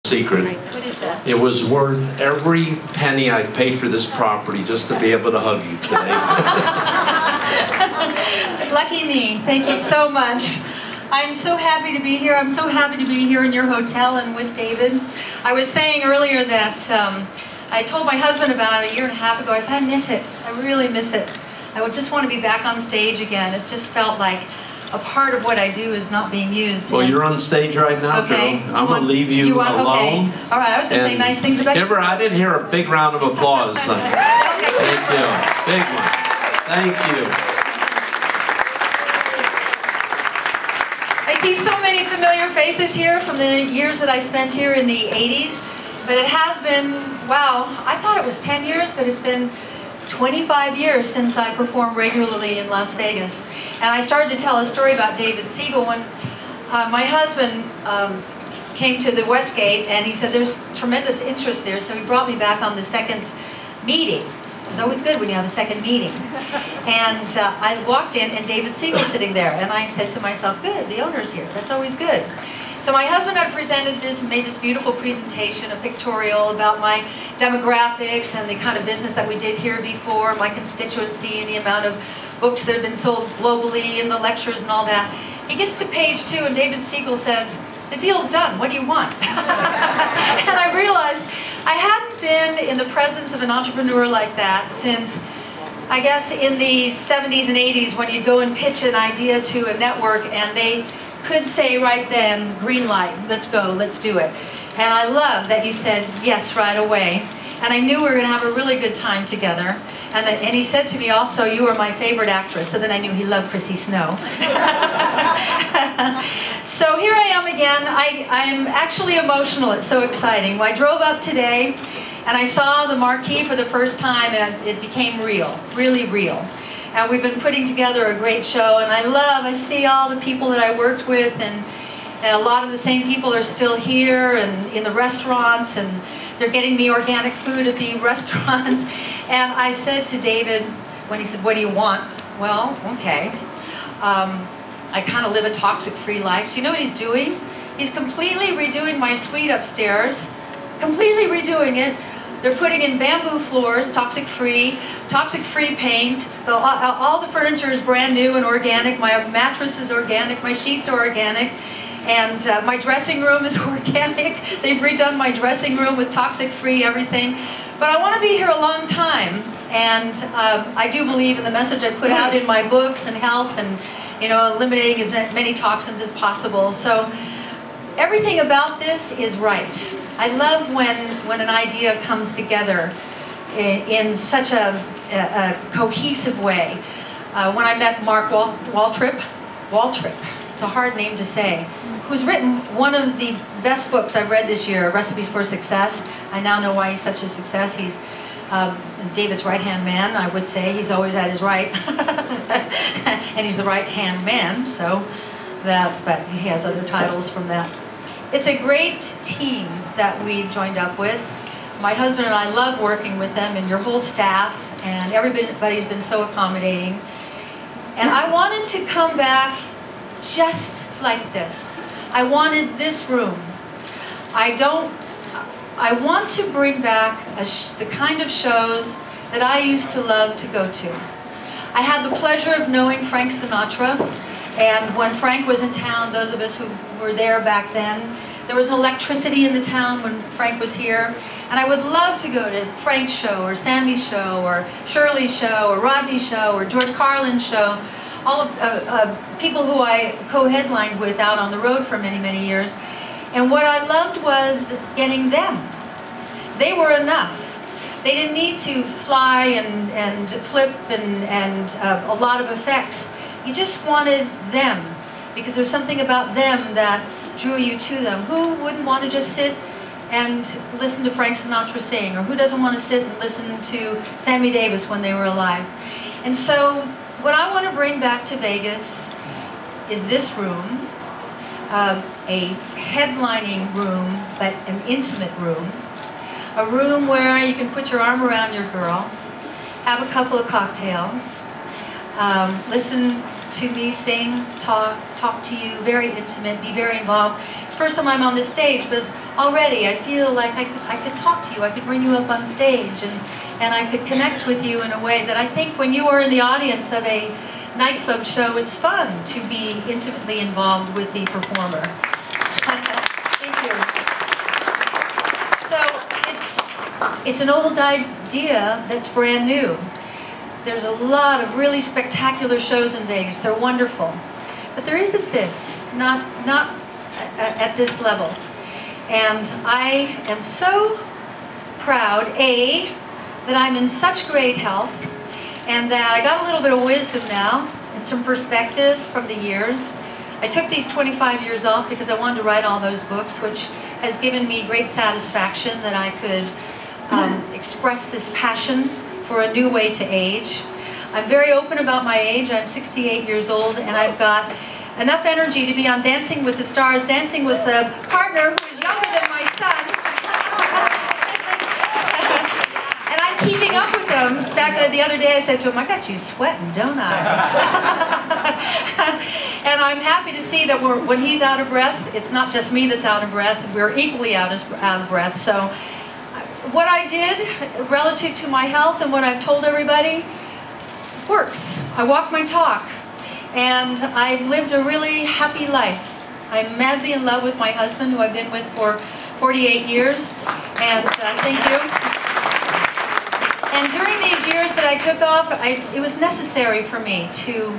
secret. What is that? It was worth every penny I paid for this property just to be able to hug you today. Lucky me. Thank you so much. I'm so happy to be here. I'm so happy to be here in your hotel and with David. I was saying earlier that I told my husband about it a year and a half ago. I said, I miss it. I really miss it. I would just want to be back on stage again. It just felt like a part of what I do is not being used. Well, you're on stage right now, okay. girl. I'm going to leave you alone. Okay. All right, I was going to say nice things about you. Give her, I didn't hear a big round of applause. Okay. Thank you. Big one. Thank you. I see so many familiar faces here from the years that I spent here in the 80s. But it has been, wow, I thought it was 10 years, but it's been 25 years since I performed regularly in Las Vegas. And I started to tell a story about David Siegel when my husband came to the Westgate and he said there's tremendous interest there, so he brought me back on the second meeting. It's always good when you have a second meeting. And I walked in and David Siegel's sitting there and I said to myself, good, the owner's here, that's always good. So my husband had presented this, made this beautiful presentation, a pictorial about my demographics and the kind of business that we did here before, my constituency and the amount of books that have been sold globally and the lectures and all that. He gets to page 2 and David Siegel says, the deal's done, what do you want? And I realized I hadn't been in the presence of an entrepreneur like that since, I guess, in the 70s and 80s when you'd go and pitch an idea to a network and they could say right then, green light, let's go, let's do it. And I love that you said yes right away. And I knew we were going to have a really good time together. And he said to me also, you are my favorite actress. So then I knew he loved Chrissy Snow. So here I am again. I'm actually emotional. It's so exciting. I drove up today and I saw the marquee for the first time and it became real, really real. And we've been putting together a great show, and I see all the people that I worked with, and a lot of the same people are still here and in the restaurants, and they're getting me organic food at the restaurants. And I said to David, when he said, what do you want? Well, okay. I kind of live a toxic-free life. So you know what he's doing? He's completely redoing my suite upstairs, completely redoing it. They're putting in bamboo floors, toxic-free paint. All the furniture is brand new and organic. My mattress is organic. My sheets are organic. And my dressing room is organic. They've redone my dressing room with toxic-free everything. But I want to be here a long time. And I do believe in the message I put out in my books and health and, you know, eliminating as many toxins as possible. So everything about this is right. I love when an idea comes together in such a cohesive way. When I met Mark Waltrip, it's a hard name to say, who's written one of the best books I've read this year, Recipes for Success. I now know why he's such a success. He's David's right-hand man, I would say. He's always at his right. And he's the right-hand man, so but he has other titles from that. It's a great team that we joined up with. My husband and I love working with them and your whole staff, and everybody's been so accommodating. And I wanted to come back just like this. I wanted this room. I want to bring back the kind of shows that I used to love to go to. I had the pleasure of knowing Frank Sinatra. And when Frank was in town, those of us who were there back then, there was electricity in the town when Frank was here. And I would love to go to Frank's show, or Sammy's show, or Shirley's show, or Rodney's show, or George Carlin's show. All of people who I co-headlined with out on the road for many, many years. And what I loved was getting them. They were enough. They didn't need to fly and flip and a lot of effects. You just wanted them, because there's something about them that drew you to them. Who wouldn't want to just sit and listen to Frank Sinatra sing? Or who doesn't want to sit and listen to Sammy Davis when they were alive? And so what I want to bring back to Vegas is this room, a headlining room, but an intimate room. A room where you can put your arm around your girl, have a couple of cocktails, listen to me, sing, talk to you, very intimate, be very involved. It's the first time I'm on this stage, but already I feel like I could talk to you, I could bring you up on stage, and I could connect with you in a way that I think when you are in the audience of a nightclub show, it's fun to be intimately involved with the performer. Thank you. So it's an old idea that's brand new. There's a lot of really spectacular shows in Vegas. They're wonderful. But there isn't this, not at this level. And I am so proud, A, that I'm in such great health, and that I got a little bit of wisdom now and some perspective from the years. I took these 25 years off because I wanted to write all those books, which has given me great satisfaction that I could express this passion for a new way to age. I'm very open about my age. I'm 68 years old, and I've got enough energy to be on Dancing with the Stars, dancing with a partner who is younger than my son. And I'm keeping up with them. In fact, the other day I said to him, I got you sweating, don't I? And I'm happy to see that when he's out of breath, it's not just me that's out of breath. We're equally out of breath. So what I did relative to my health and what I've told everybody works. I walk my talk, and I've lived a really happy life. I'm madly in love with my husband, who I've been with for 48 years, and thank you. And during these years that I took off, it was necessary for me to,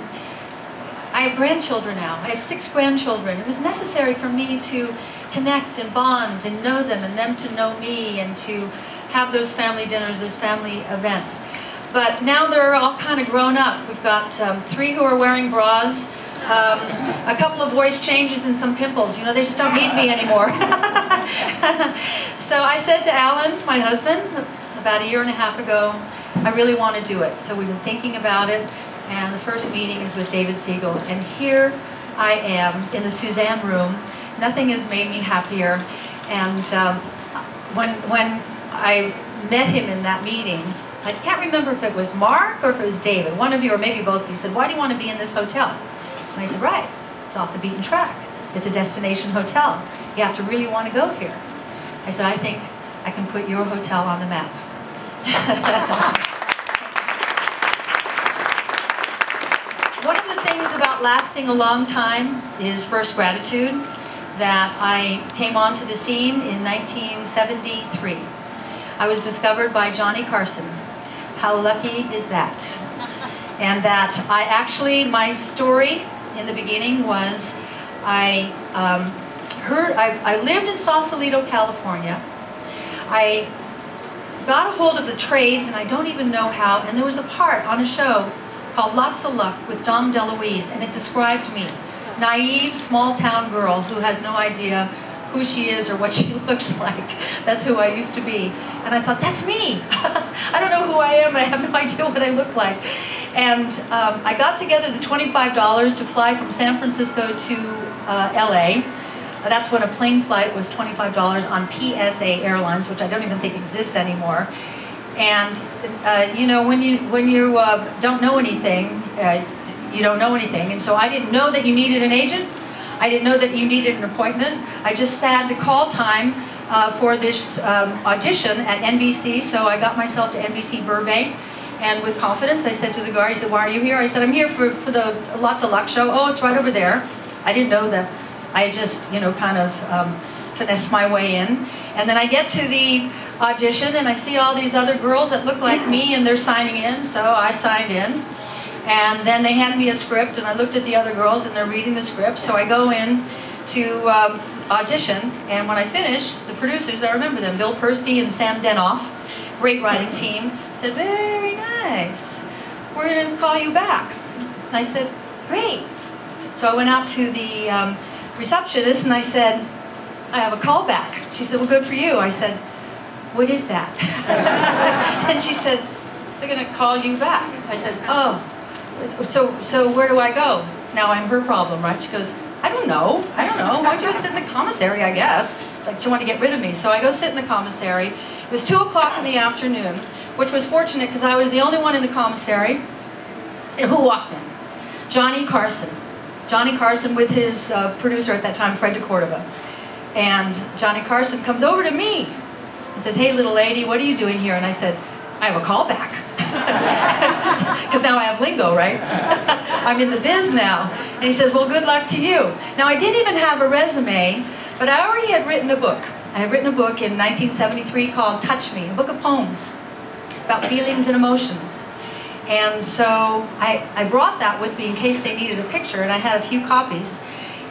I have grandchildren now. I have 6 grandchildren. It was necessary for me to connect and bond and know them, and them to know me, and to have those family dinners, those family events. But now they're all kind of grown up. We've got 3 who are wearing bras, a couple of voice changes, and some pimples. You know, they just don't need me anymore. So I said to Alan, my husband, about 1.5 years ago, I really want to do it. So we've been thinking about it, and the first meeting is with David Siegel. And here I am in the Suzanne room. Nothing has made me happier. And when I met him in that meeting, I can't remember if it was Mark or if it was David, one of you or maybe both of you said, why do you want to be in this hotel? And I said, right, it's off the beaten track. It's a destination hotel. You have to really want to go here. I said, I think I can put your hotel on the map. One of the things about lasting a long time is first gratitude, that I came onto the scene in 1973. I was discovered by Johnny Carson. How lucky is that? And that I actually, my story in the beginning was, I lived in Sausalito, California. I got a hold of the trades, and I don't even know how, and there was a part on a show called Lots of Luck with Dom DeLuise, and it described me. Naive, small-town girl who has no idea who she is or what she looks like. That's who I used to be. And I thought, that's me. I don't know who I am. I have no idea what I look like. And I got together the $25 to fly from San Francisco to LA. That's when a plane flight was $25 on PSA Airlines, which I don't even think exists anymore. And you know, when you don't know anything, you don't know anything. And so I didn't know that you needed an agent. I didn't know that you needed an appointment. I just had the call time for this audition at NBC, so I got myself to NBC Burbank, and with confidence I said to the guard, he said, why are you here? I said, I'm here for the Lots of Luck show. Oh, it's right over there. I didn't know that. I just, you know, kind of finessed my way in. And then I get to the audition, and I see all these other girls that look like me, and they're signing in, so I signed in. And then they handed me a script, and I looked at the other girls, and they're reading the script. So I go in to audition, and when I finish, the producers, I remember them, Bill Persky and Sam Denoff, great writing team, said, very nice. We're going to call you back. And I said, great. So I went out to the receptionist, and I said, I have a call back. She said, well, good for you. I said, what is that? And she said, they're going to call you back. I said, oh. So where do I go? Now I'm her problem, right? She goes, I don't know. Why don't you go sit in the commissary, I guess? Like she wanted to get rid of me. So I go sit in the commissary. It was 2 o'clock in the afternoon, which was fortunate because I was the only one in the commissary. And who walks in? Johnny Carson. Johnny Carson with his producer at that time, Fred DeCordova. And Johnny Carson comes over to me and says, "Hey, little lady, what are you doing here?" And I said, "I have a callback." Because now I have lingo, right? I'm in the biz now. And he says, "Well, good luck to you." Now, I didn't even have a resume, but I already had written a book. I had written a book in 1973 called Touch Me, a book of poems about feelings and emotions. And so I brought that with me in case they needed a picture, and I had a few copies.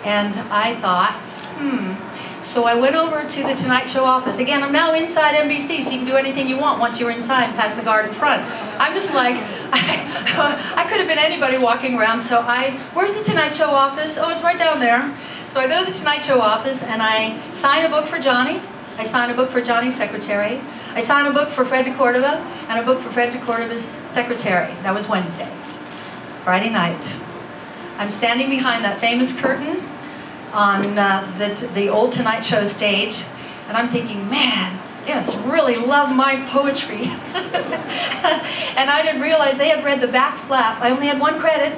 And I thought, So I went over to the Tonight Show office. Again, I'm now inside NBC, so you can do anything you want once you're inside past the guard in front. I'm just like, I could have been anybody walking around, so where's the Tonight Show office? Oh, it's right down there. So I go to the Tonight Show office, and I sign a book for Johnny. I sign a book for Johnny's secretary. I sign a book for Fred DeCordova, and a book for Fred DeCordova's secretary. That was Wednesday. Friday night, I'm standing behind that famous curtain on the old Tonight Show stage, and I'm thinking, man, they must really love my poetry. And I didn't realize they had read the back flap. I only had one credit,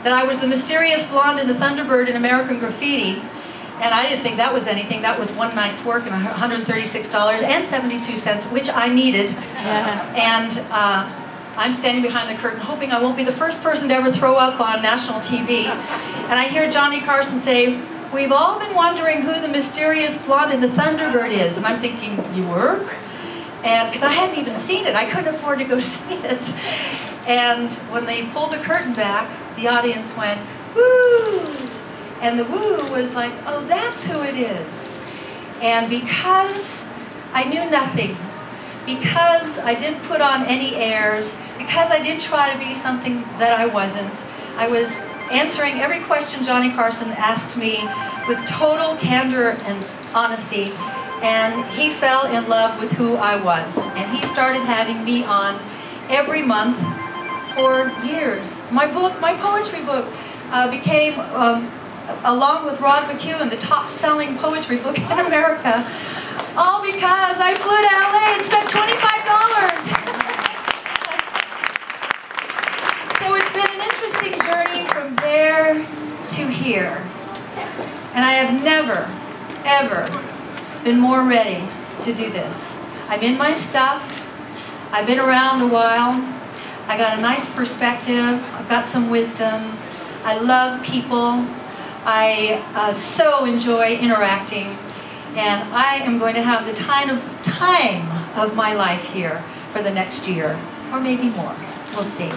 that I was the mysterious blonde in the Thunderbird in American Graffiti. And I didn't think that was anything. That was one night's work and $136.72, which I needed. And I'm standing behind the curtain hoping I won't be the first person to ever throw up on national TV. And I hear Johnny Carson say, "We've all been wondering who the mysterious blonde in the Thunderbird is." And I'm thinking, you were? And because I hadn't even seen it. I couldn't afford to go see it. And when they pulled the curtain back, the audience went, "Woo!" And the woo was like, "Oh, that's who it is." And because I knew nothing, because I didn't put on any airs, because I didn't try to be something that I wasn't, I was answering every question Johnny Carson asked me with total candor and honesty, and he fell in love with who I was. And he started having me on every month for years. My book, my poetry book, became, along with Rod McEwen, the top-selling poetry book in America, all because I flew to LA and spent $25. So it's been an interesting journey from there to here. And I have never, ever been more ready to do this. I'm in my stuff. I've been around a while. I got a nice perspective. I've got some wisdom. I love people. I so enjoy interacting. And I am going to have the time of my life here for the next year, or maybe more. We'll see.